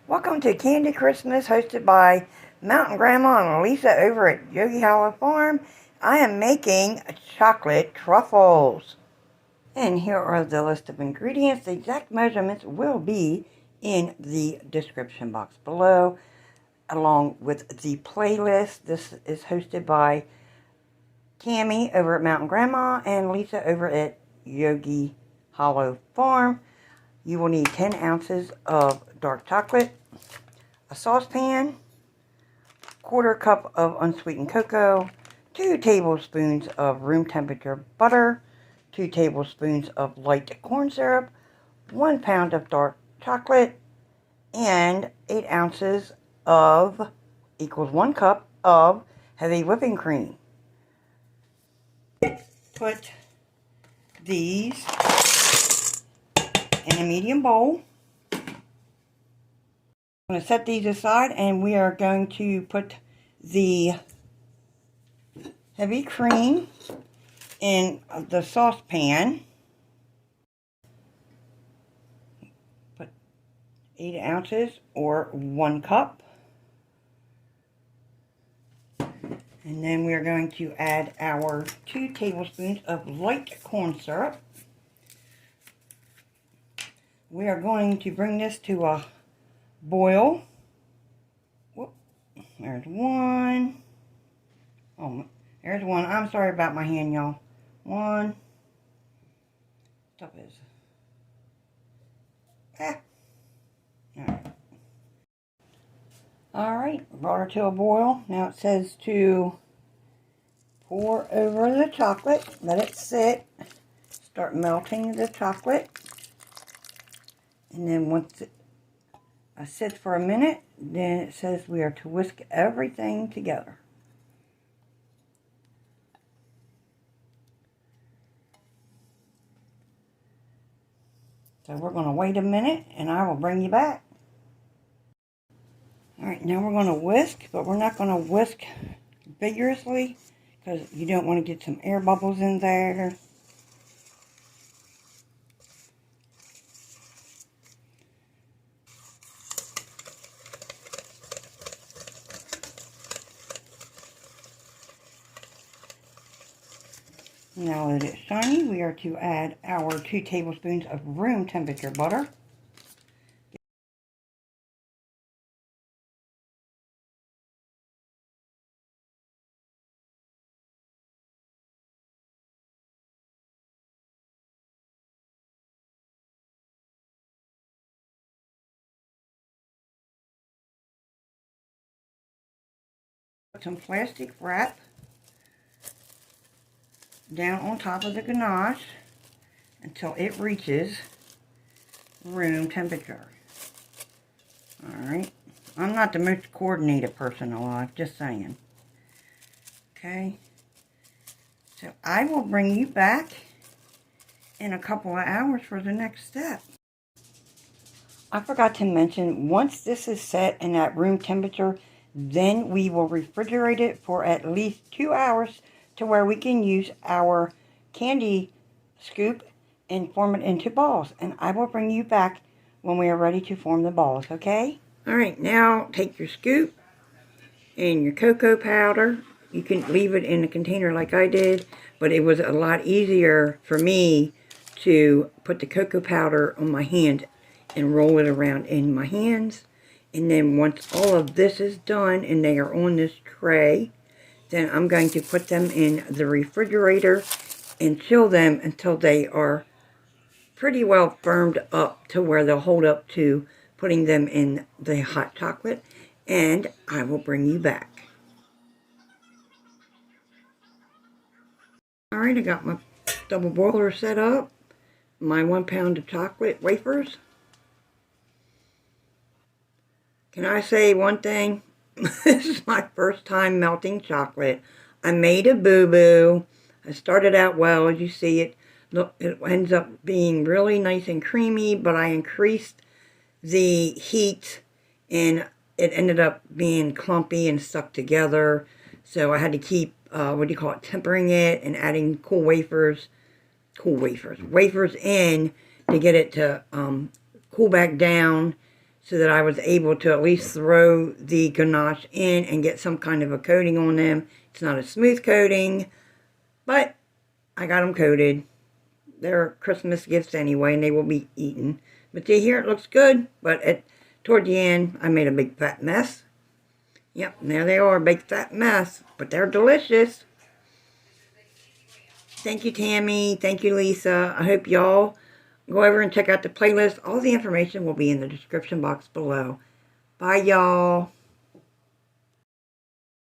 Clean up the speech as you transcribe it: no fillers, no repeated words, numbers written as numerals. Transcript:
Welcome to Candy Christmas, hosted by Mountain Grandma and Lisa over at Yogi Hollow Farm. I am making chocolate truffles. And here are the list of ingredients. The exact measurements will be in the description box below, along with the playlist. This is hosted by Tammy over at Mountain Grandma and Lisa over at Yogi Hollow Farm. You will need 10 ounces of dark chocolate, a saucepan, quarter cup of unsweetened cocoa, 2 tablespoons of room temperature butter, 2 tablespoons of light corn syrup, 1 pound of dark chocolate, and 8 ounces of, equals 1 cup of heavy whipping cream. Put these in a medium bowl. I'm going to set these aside, and we are going to put the heavy cream in the saucepan. Put 8 ounces or 1 cup. And then we are going to add our 2 tablespoons of light corn syrup. We are going to bring this to a boil. Whoop, there's one. Oh, there's one. I'm sorry about my hand, y'all. One. Stuff is. Alright, brought her to a boil. Now it says to pour over the chocolate. Let it sit. Start melting the chocolate. And then once it sits for a minute, then it says we are to whisk everything together. So we're going to wait a minute, and I will bring you back. Alright, now we're going to whisk, but we're not going to whisk vigorously because you don't want to get some air bubbles in there. Now that it's shiny, we are to add our 2 tablespoons of room temperature butter. Put some plastic wrap down on top of the ganache until it reaches room temperature. Alright, I'm not the most coordinated person alive, just saying. Okay, so I will bring you back in a couple of hours for the next step. I forgot to mention, once this is set in that room temperature, then we will refrigerate it for at least 2 hours to where we can use our candy scoop and form it into balls. And I will bring you back when we are ready to form the balls, okay? Alright, now take your scoop and your cocoa powder. You can leave it in a container like I did, but it was a lot easier for me to put the cocoa powder on my hand and roll it around in my hands. And then once all of this is done and they are on this tray, then I'm going to put them in the refrigerator and chill them until they are pretty well firmed up to where they'll hold up to putting them in the hot chocolate. And I will bring you back. Alright, I got my double boiler set up. My 1 pound of chocolate wafers. Can I say one thing? This is my first time melting chocolate. I made a boo-boo. I started out well, as you see it. Look, it ends up being really nice and creamy, but I increased the heat and it ended up being clumpy and stuck together. So I had to keep, tempering it and adding wafers in to get it to cool back down so that I was able to at least throw the ganache in and get some kind of a coating on them. It's not a smooth coating, but I got them coated. They're Christmas gifts anyway, and they will be eaten. But see here, it looks good, but toward the end, I made a big fat mess. Yep, and there they are, a big fat mess, but they're delicious. Thank you, Tammy. Thank you, Lisa. I hope y'all go over and check out the playlist. All the information will be in the description box below. Bye, y'all.